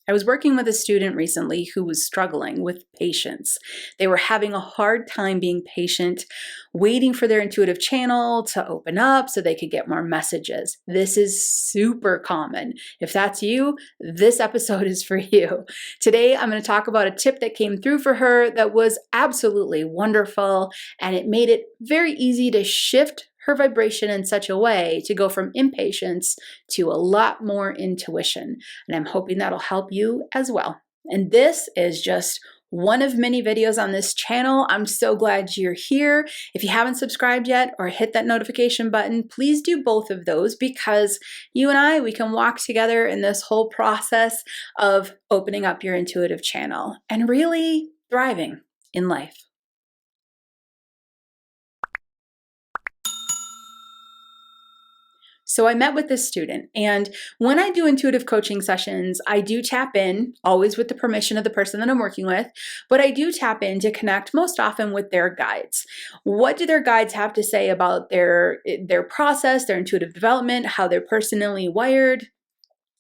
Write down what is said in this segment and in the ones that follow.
I was working with a student recently who was struggling with patience. They were having a hard time being patient, waiting for their intuitive channel to open up so they could get more messages. This is super common. If that's you, this episode is for you. Today, I'm going to talk about a tip that came through for her that was absolutely wonderful, and it made it very easy to shift her vibration in such a way to go from impatience to a lot more intuition. And I'm hoping that'll help you as well. And this is just one of many videos on this channel. I'm so glad you're here. If you haven't subscribed yet or hit that notification button, please do both of those, because you and I, we can walk together in this whole process of opening up your intuitive channel and really thriving in life. So I met with this student, and when I do intuitive coaching sessions, I do tap in, always with the permission of the person that I'm working with, but I do tap in to connect most often with their guides. What do their guides have to say about their process, their intuitive development, how they're personally wired?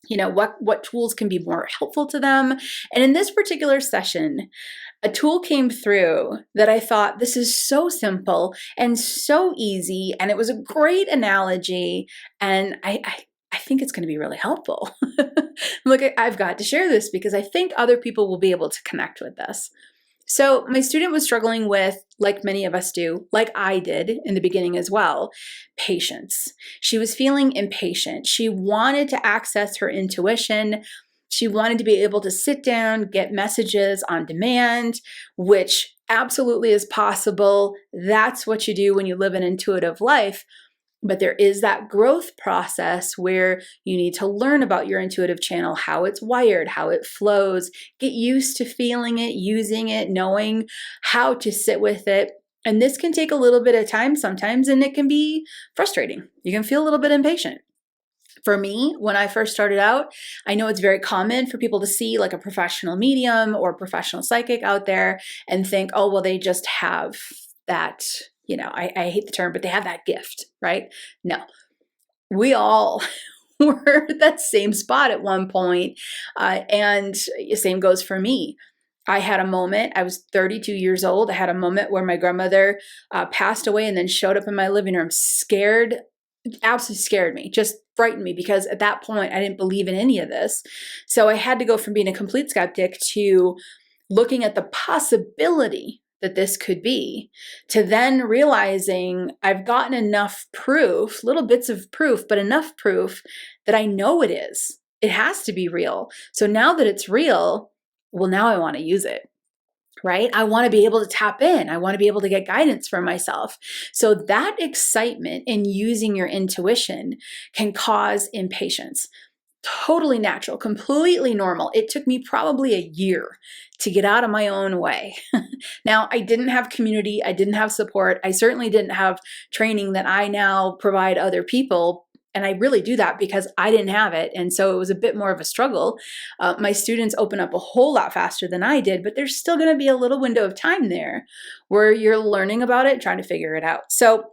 You know, what tools can be more helpful to them? And in this particular session, a tool came through that I thought, this is so simple and so easy, and it was a great analogy, and I think it's going to be really helpful. Look, I've got to share this because I think other people will be able to connect with this. So my student was struggling with, like many of us do, like I did in the beginning as well, patience. She was feeling impatient. She wanted to access her intuition. She wanted to be able to sit down, get messages on demand, which absolutely is possible. That's what you do when you live an intuitive life. But there is that growth process where you need to learn about your intuitive channel, how it's wired, how it flows, get used to feeling it, using it, knowing how to sit with it. And this can take a little bit of time sometimes, and it can be frustrating. You can feel a little bit impatient. For me, when I first started out, I know it's very common for people to see like a professional medium or professional psychic out there and think, oh, well, they just have that, you know, I hate the term, but they have that gift, right? No, we all were at that same spot at one point. And the same goes for me. I had a moment, I was 32 years old. I had a moment where my grandmother passed away and then showed up in my living room, absolutely scared me, just frightened me, because at that point I didn't believe in any of this. So I had to go from being a complete skeptic to looking at the possibility that this could be, to then realizing I've gotten enough proof, little bits of proof, but enough proof that I know it is. It has to be real. So now that it's real, well, now I want to use it. Right? I want to be able to tap in. I want to be able to get guidance for myself. So that excitement in using your intuition can cause impatience. Totally natural, completely normal. It took me probably a year to get out of my own way. Now, I didn't have community. I didn't have support. I certainly didn't have training that I now provide other people. And I really do that because I didn't have it. And so it was a bit more of a struggle. My students open up a whole lot faster than I did, but there's still going to be a little window of time there where you're learning about it, trying to figure it out. So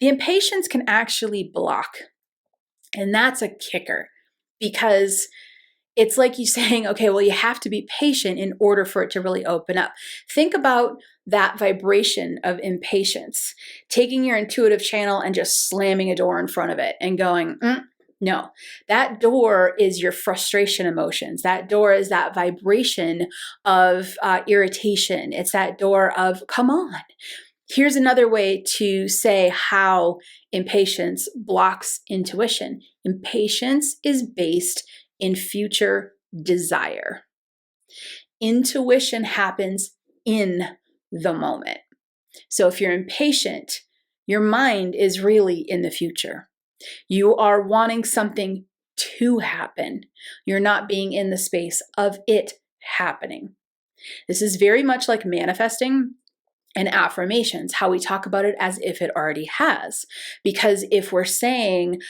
the impatience can actually block. And that's a kicker, because it's like you saying, okay, well, you have to be patient in order for it to really open up. Think about that vibration of impatience, taking your intuitive channel and just slamming a door in front of it and going, no, that door is your frustration emotions. That door is that vibration of irritation. It's that door of, come on. Here's another way to say how impatience blocks intuition. Impatience is based in future desire. Intuition happens in the moment. So if you're impatient, your mind is really in the future. You are wanting something to happen. You're not being in the space of it happening. This is very much like manifesting and affirmations, how we talk about it as if it already has. Because if we're saying,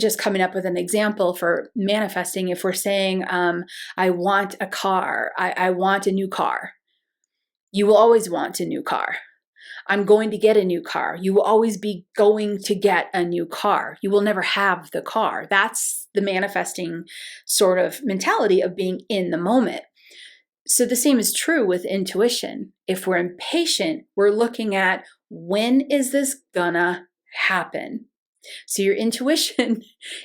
just coming up with an example for manifesting, if we're saying, I want a car, I want a new car, you will always want a new car. I'm going to get a new car. You will always be going to get a new car. You will never have the car. That's the manifesting sort of mentality of being in the moment. So the same is true with intuition. If we're impatient, we're looking at, when is this gonna happen? So your intuition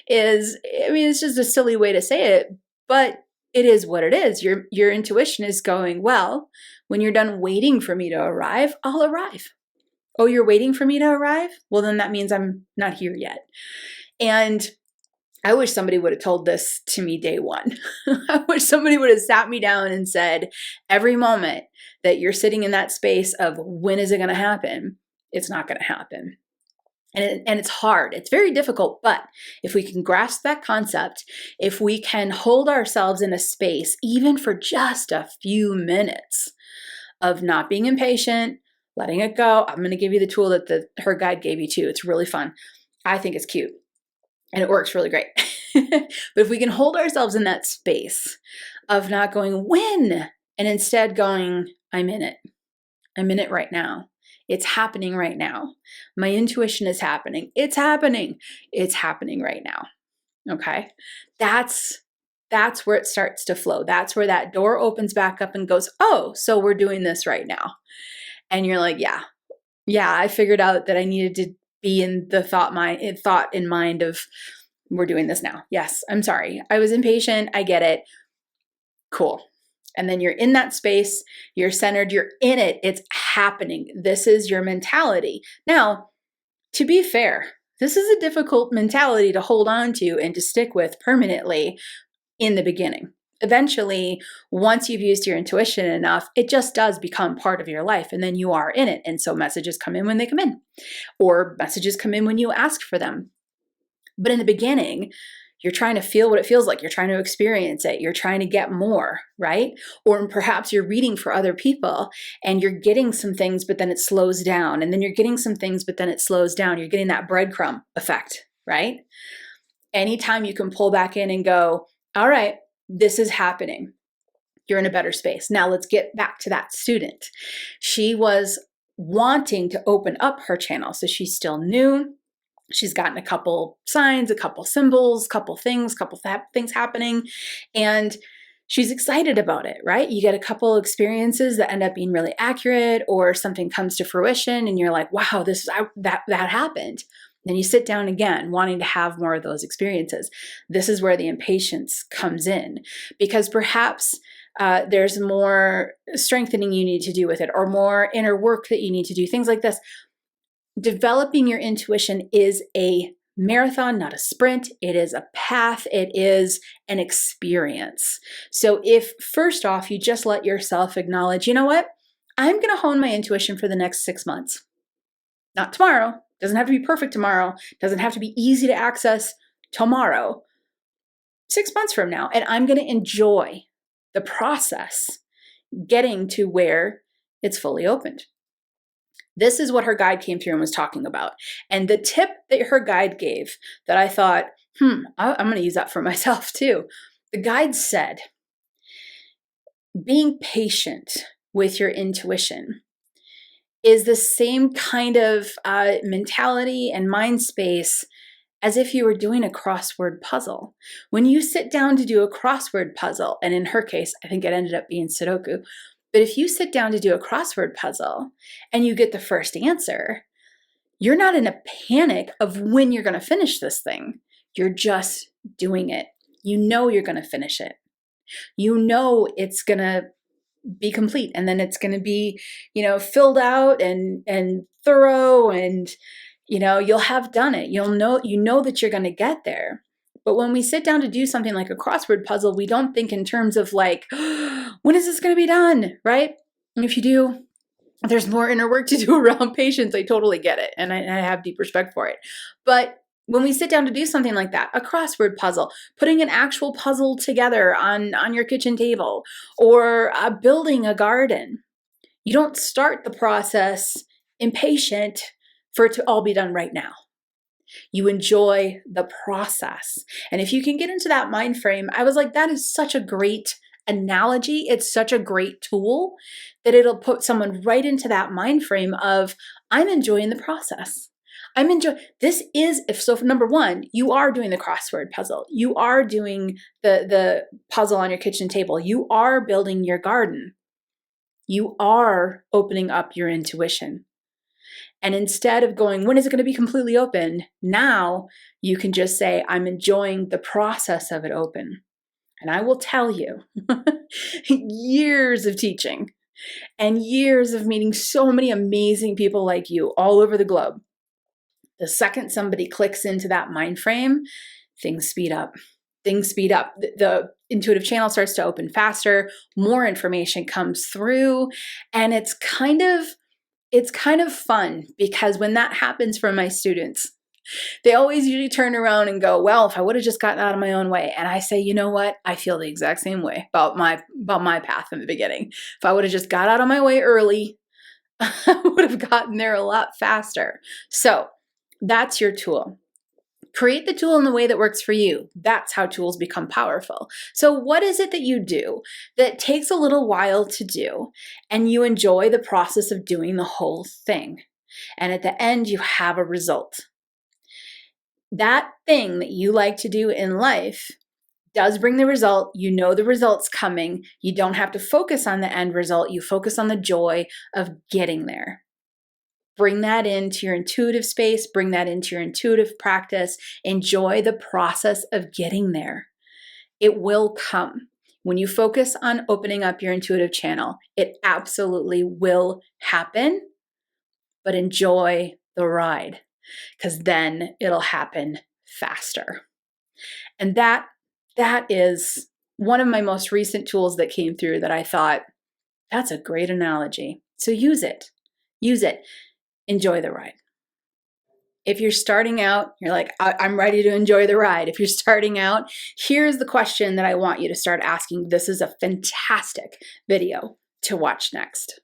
is, I mean, it's just a silly way to say it, but it is what it is. Your intuition is going, well, when you're done waiting for me to arrive, I'll arrive. Oh, you're waiting for me to arrive? Well, then that means I'm not here yet. And I wish somebody would have told this to me day one. I wish somebody would have sat me down and said, every moment that you're sitting in that space of when is it going to happen, it's not going to happen. And it's hard. It's very difficult. But if we can grasp that concept, if we can hold ourselves in a space, even for just a few minutes, of not being impatient, letting it go. I'm going to give you the tool that her guide gave you too. It's really fun. I think it's cute and it works really great. But if we can hold ourselves in that space of not going, when, and instead going, I'm in it. I'm in it right now. It's happening right now. My intuition is happening. It's happening. It's happening right now. Okay. That's where it starts to flow. That's where that door opens back up and goes, oh, so we're doing this right now. And you're like, yeah, I figured out that I needed to be in the thought in mind of, we're doing this now. Yes, I'm sorry. I was impatient. I get it. Cool. And then you're in that space, you're centered, you're in it. It's happening. This is your mentality. Now, to be fair, this is a difficult mentality to hold on to and to stick with permanently in the beginning. Eventually, once you've used your intuition enough, it just does become part of your life, and then you are in it. And so messages come in when they come in, or messages come in when you ask for them. But in the beginning, you're trying to feel what it feels like. You're trying to experience it. You're trying to get more, right? Or perhaps you're reading for other people and you're getting some things, but then it slows down. And then you're getting some things, but then it slows down. You're getting that breadcrumb effect, right? Anytime you can pull back in and go, all right, this is happening, you're in a better space. Now let's get back to that student. She was wanting to open up her channel. So she's still new. She's gotten a couple signs, a couple symbols, couple things happening, and she's excited about it, right? You get a couple experiences that end up being really accurate, or something comes to fruition and you're like, wow, that happened. Then you sit down again, wanting to have more of those experiences. This is where the impatience comes in, because perhaps there's more strengthening you need to do with it, or more inner work that you need to do, things like this. Developing your intuition is a marathon, not a sprint. It is a path. It is an experience. So if first off, you just let yourself acknowledge, you know what? I'm going to hone my intuition for the next 6 months. Not tomorrow. Doesn't have to be perfect tomorrow. Doesn't have to be easy to access tomorrow. 6 months from now. And I'm going to enjoy the process getting to where it's fully opened. This is what her guide came through and was talking about. And the tip that her guide gave that I thought, I'm going to use that for myself too. The guide said, being patient with your intuition is the same kind of mentality and mind space as if you were doing a crossword puzzle. When you sit down to do a crossword puzzle, and in her case, I think it ended up being Sudoku, but if you sit down to do a crossword puzzle and you get the first answer, you're not in a panic of when you're going to finish this thing. You're just doing it. You know you're going to finish it. You know it's going to be complete, and then it's going to be, filled out and thorough, and you'll have done it. You know that you're going to get there. But when we sit down to do something like a crossword puzzle, we don't think in terms of like, when is this going to be done, right? And if you do, there's more inner work to do around patience. I totally get it, and I have deep respect for it. But when we sit down to do something like that, a crossword puzzle, putting an actual puzzle together on your kitchen table, or building a garden, you don't start the process impatient for it to all be done right now. You enjoy the process. And if you can get into that mind frame, I was like, that is such a great analogy. It's such a great tool that it'll put someone right into that mind frame of, I'm enjoying the process. I'm enjoying this. Is if so, number one, you are doing the crossword puzzle. You are doing the puzzle on your kitchen table. You are building your garden. You are opening up your intuition. And instead of going, when is it going to be completely open? Now you can just say, I'm enjoying the process of it open. And I will tell you, years of teaching and years of meeting so many amazing people like you all over the globe. The second somebody clicks into that mind frame, things speed up. Things speed up. The intuitive channel starts to open faster, more information comes through, and it's kind of fun, because when that happens for my students, they always usually turn around and go, well, if I would have just gotten out of my own way. And I say, you know what? I feel the exact same way about my path in the beginning. If I would have just got out of my way early, I would have gotten there a lot faster. So that's your tool. Create the tool in the way that works for you. That's how tools become powerful. So what is it that you do that takes a little while to do and you enjoy the process of doing the whole thing? And at the end, you have a result. That thing that you like to do in life does bring the result. You know the result's coming. You don't have to focus on the end result. You focus on the joy of getting there. Bring that into your intuitive space. Bring that into your intuitive practice. Enjoy the process of getting there. It will come. When you focus on opening up your intuitive channel, it absolutely will happen, but enjoy the ride, because then it'll happen faster. And that is one of my most recent tools that came through that I thought, that's a great analogy. So use it. Use it. Enjoy the ride. If you're starting out, you're like, I'm ready to enjoy the ride. If you're starting out, here's the question that I want you to start asking. This is a fantastic video to watch next.